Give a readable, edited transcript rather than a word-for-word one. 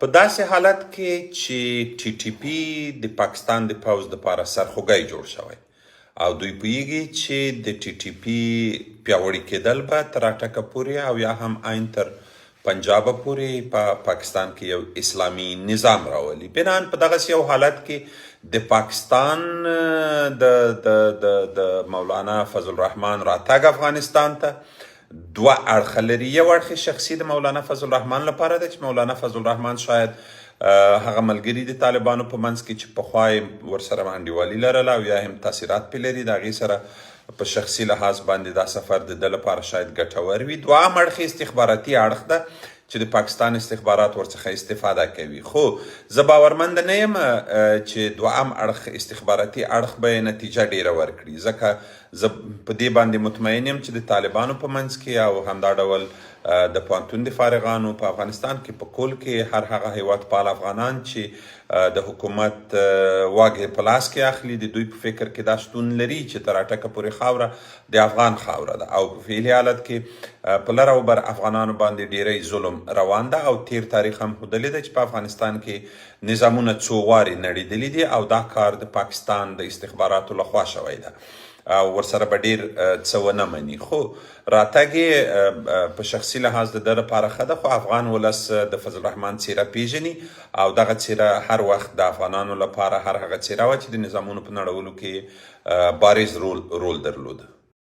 په داسې حالت کې چې ټي ټي پی د پاکستان د پوځ دپاره سرخوږی جوړ شوی او دوی پوهیږي چې د ټي ټي پی پیاوړي کېدل به تر راټکه پورې او یا هم عین تر پنجابه پورې په پاکستان کې یو اسلامي نظام راولي. بنان په دغسې یو حالت کې د پاکستان د مولانا فضل الرحمن راتګ افغانستان ته دوه اړخه لري. یو اړخ شخصي د مولانا فضل الرحمن لپاره ده چې مولانا فضل الرحمن شاید هغه ملګري د طالبانو په منځ کې چې پخوا یې ورسره انډیوالي لرله او یا هم تاثیرات پرې لري، د هغې سره په شخصي لحاظ باندې دا سفر د ده لپاره شاید ګټور وي. دوهم اړخ استخباراتي اړخ ده چې د پاکستان استخبارات ورڅخه استفاده کوي. خو زه باورمند نه یم چې دوهم اړخ استخباراتي اړخ به نتیجه ډیره ورکړي، ځکه زه په دې باندې مطمئن یم چې د طالبانو په منځ کې او همدا ډول د پوهنتون د فارغانو په افغانستان کې په کل کې هر هغه هیواد پال افغانان چې د حکومت واګې په لاس کې اخلي، د دوی په فکر کې دا شتون لري چې تر راټکه پورې خاوره د افغان خاوره ده او په فعلي حالت کې په لر او بر افغانانو باندې ډیری ظلم روان ده او تیر تاریخ هم ښودلی ده چې په افغانستان کې نظامونه څو وارې نړېدلي دي او دا کار د پاکستان د استخباراتو لخوا شوی ده او ورسره به ډیر څه ونه مني. خو راتګ یې په شخصي لحاظ د ده لپاره ښه ده، خو افغان ولس د فضل الرحمن څیره پیژني او دغه څیره هر وخت د افغانانو لپاره هر هغه څیره وه چې د نظامونو په نړولو کې بارز رول درلوده.